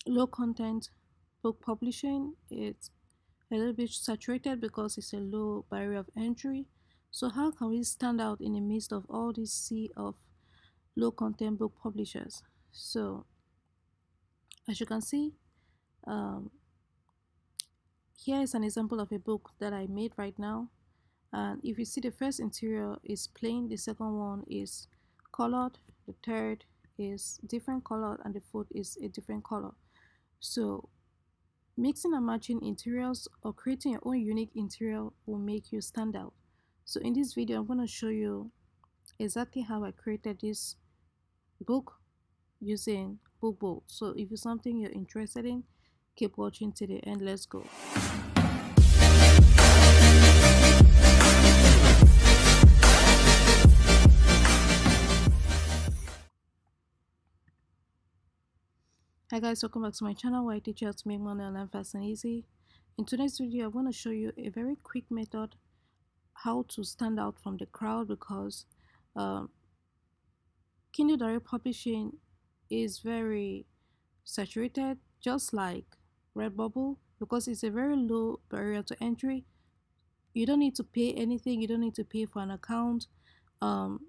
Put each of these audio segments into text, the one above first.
low content book publishing. It's a little bit saturated because it's a low barrier of entry. So how can we stand out in the midst of all this sea of low content book publishers? So as you can see, um, here is an example of a book that I made right now. And if you see, the first interior is plain, the second one is colored, the third is different color, and the fourth is a different color. So mixing and matching interiors or creating your own unique interior will make you stand out. So in this video, I'm going to show you exactly how I created this book using Bookbolt. So if it's something you're interested in, keep watching to the end. Let's go. Hi guys, welcome back to my channel where I teach you how to make money online fast and easy. In today's video, I'm going to show you a very quick method how to stand out from the crowd, because Kindle Direct Publishing is very saturated, just like Redbubble, because it's a very low barrier to entry. You don't need to pay anything, you don't need to pay for an account. Um,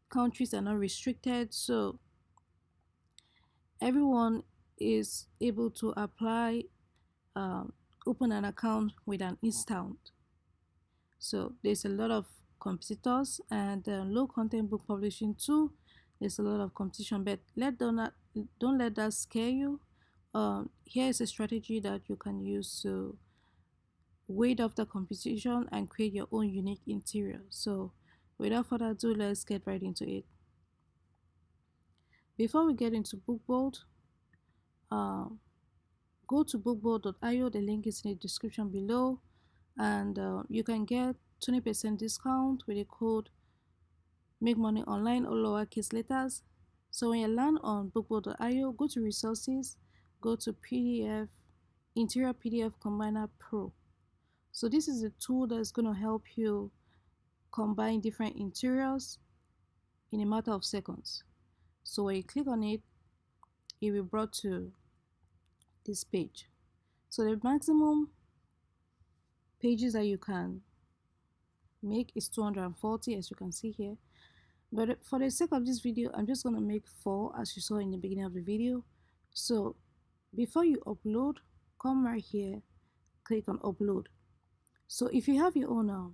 Countries are not restricted, so everyone is able to apply, um, open an account with an instant. So there's a lot of competitors, and low content book publishing too. There's a lot of competition, but don't let that scare you. Here is a strategy that you can use to wade off the competition and create your own unique interior. So without further ado, let's get right into it. Before we get into Bookbolt, um, go to bookbolt.io. The link is in the description below, and you can get 20% discount with the code make money online or lowercase letters. So when you land on bookbolt.io, go to resources, go to PDF, interior PDF combiner pro. So this is a tool that's going to help you combine different interiors in a matter of seconds. So when you click on it, it will be brought to this page. So the maximum pages that you can make is 240, as you can see here. But for the sake of this video, I'm just going to make 4, as you saw in the beginning of the video. So before you upload, come right here, click on upload. So if you have your own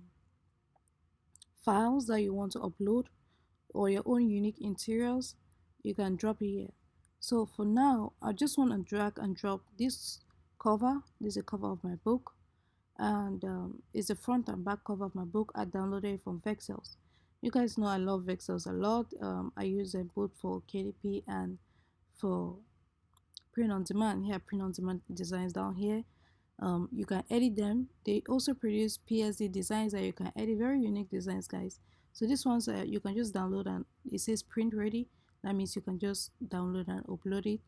files that you want to upload or your own unique interiors, you can drop it here. So for now, I just want to drag and drop this cover. This is a cover of my book, and it's the front and back cover of my book. I downloaded it from Vexels. You guys know I love Vexels a lot. I use them both for KDP and for print on demand. Here, print on demand designs down here. You can edit them. They also produce PSD designs that you can edit, very unique designs, guys. So this one's you can just download, and it says print ready. That means you can just download and upload it.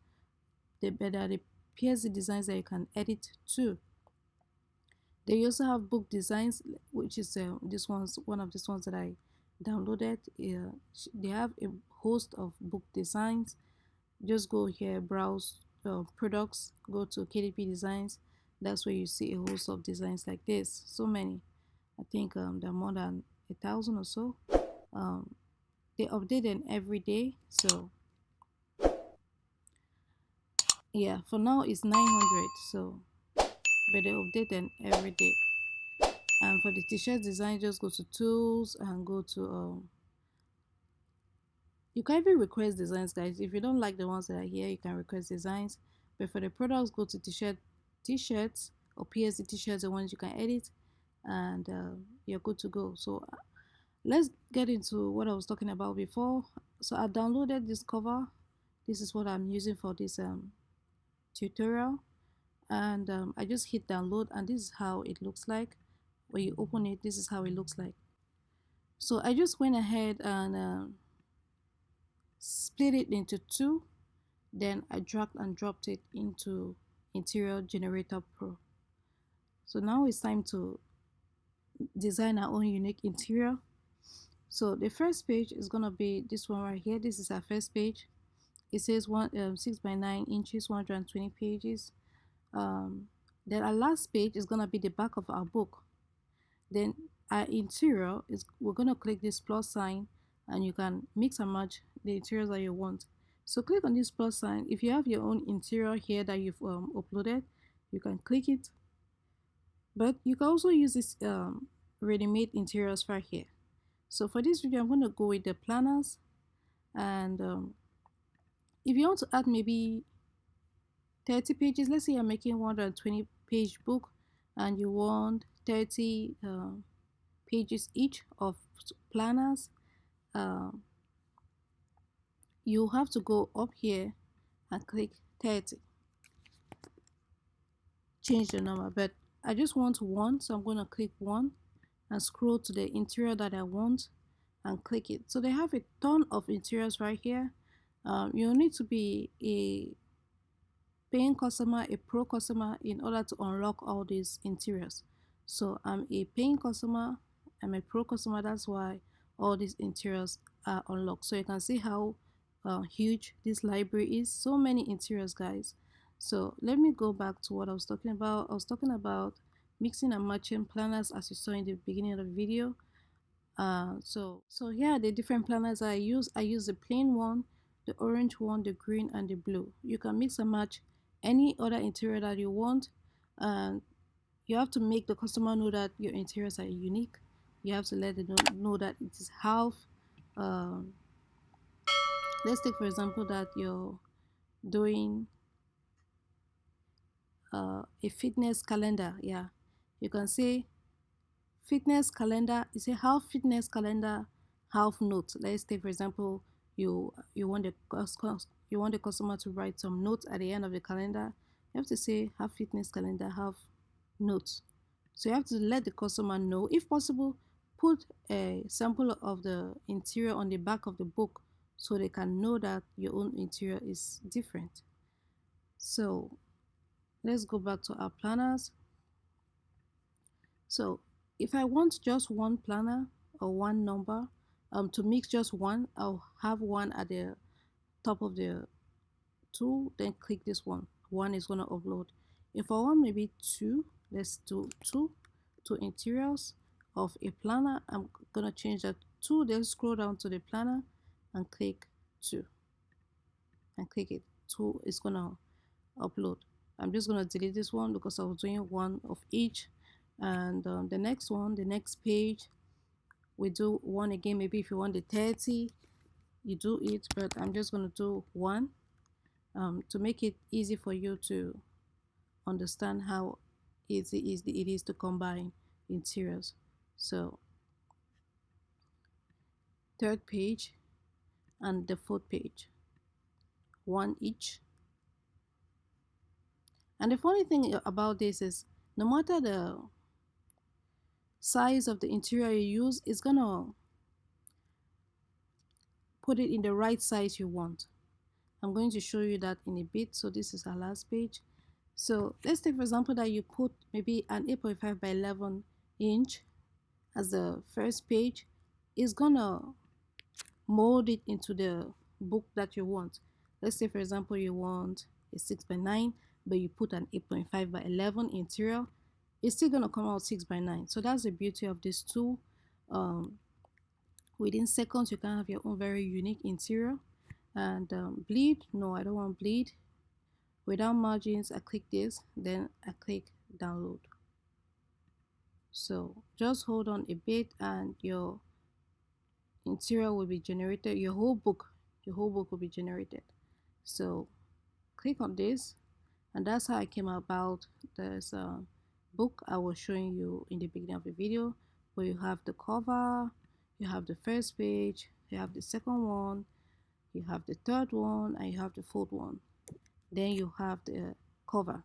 The PSD designs that you can edit too. They also have book designs, which is one of these ones that I downloaded. They have a host of book designs. Just go here, browse products, go to KDP Designs. That's where you see a host of designs like this. So many. I think there are more than 1,000 or so. They update them every day. So yeah, for now it's 900. So but they update them every day. And for the t-shirt design, just go to tools and go to you can even request designs, guys. If you don't like the ones that are here, you can request designs. But for the products, go to t-shirts or PSD t-shirts, the ones you can edit, and you're good to go. So let's get into what I was talking about before. So I downloaded this cover. This is what I'm using for this tutorial, and I just hit download, and this is how it looks like. When you open it, this is how it looks like. So I just went ahead and split it into 2, then I dragged and dropped it into Interior Generator Pro. So now it's time to design our own unique interior. So the first page is gonna be this one right here. This is our first page, it says 6 by 9 inches, 120 pages. um, then our last page is gonna be the back of our book. Then our interior is, we're gonna click this plus sign, and you can mix and match the interiors that you want. So click on this plus sign. If you have your own interior here that you've uploaded, you can click it, but you can also use this ready-made interiors right here. So for this video, I'm going to go with the planners, and if you want to add maybe 30 pages, let's say you're making 120 page book and you want 30 pages each of planners, uh, you have to go up here and click 30, change the number, but I just want one, so I'm going to click one and scroll to the interior that I want and click it. So they have a ton of interiors right here. You need to be a paying customer, a pro customer, in order to unlock all these interiors. So I'm a paying customer, I'm a pro customer, that's why all these interiors are unlocked. So you can see how huge this library is. So many interiors, guys. So let me go back to what I was talking about. I was talking about mixing and matching planners, as you saw in the beginning of the video. So here are the different planners I use. I use the plain one, the orange one, the green, and the blue. You can mix and match any other interior that you want, and you have to make the customer know that your interiors are unique. You have to let them know that it is half. um, let's take for example that you're doing a fitness calendar. Yeah, you can say fitness calendar is a half fitness calendar, half note. Let's say for example you want the customer to write some notes at the end of the calendar. You have to say half fitness calendar, half notes. So you have to let the customer know. If possible, put a sample of the interior on the back of the book so they can know that your own interior is different. So let's go back to our planners. So if I want just one planner or one number, to mix just one, I'll have one at the top of the tool, then click this one. One is gonna upload. If I want maybe two, let's do two interiors of a planner. I'm gonna change that to, then scroll down to the planner and click two and click it. Two is gonna upload. I'm just gonna delete this one because I was doing one of each. And the next one, the next page, we do one again. Maybe if you want the 30, you do it, but I'm just gonna do one to make it easy for you to understand how easy it is to combine interiors. So third page and the fourth page, one each. And the funny thing about this is no matter the size of the interior you use, it's gonna put it in the right size you want. I'm going to show you that in a bit. So this is our last page. So let's take for example that you put maybe an 8.5 by 11 inch as the first page. It's gonna mold it into the book that you want. Let's say for example you want a 6 by 9, but you put an 8.5 by 11 interior. It's still gonna come out 6 by 9. So that's the beauty of this tool. Within seconds you can have your own very unique interior. And bleed, no, I don't want bleed. Without margins, I click this, then I click download. So just hold on a bit and your interior will be generated. Your whole book will be generated. So click on this, and that's how I came about this book I was showing you in the beginning of the video, where you have the cover, you have the first page, you have the second one, you have the third one, and you have the fourth one. Then you have the cover.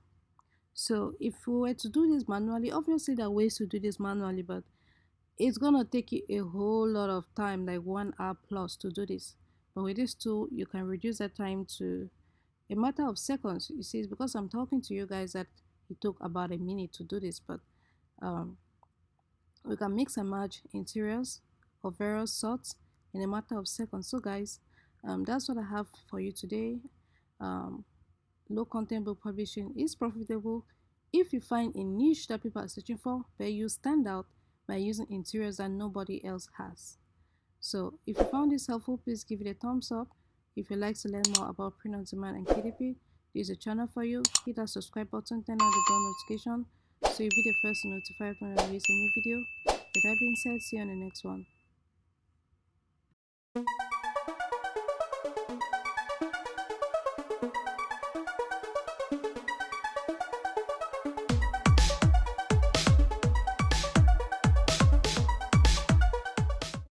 So if we were to do this manually, obviously there are ways to do this manually, but it's gonna take you a whole lot of time, like 1 hour plus to do this. But with this tool, you can reduce that time to a matter of seconds. You see, it's because I'm talking to you guys that it took about a minute to do this, but um, we can mix and match interiors of various sorts in a matter of seconds. So guys, That's what I have for you today. Um, Low content book publishing is profitable if you find a niche that people are searching for, but you stand out by using interiors that nobody else has. So, if you found this helpful, please give it a thumbs up. If you'd like to learn more about print on demand and KDP, there's a channel for you. Hit that subscribe button, turn on the bell notification so you'll be the first to notify when I release a new video. With that being said, see you on the next one.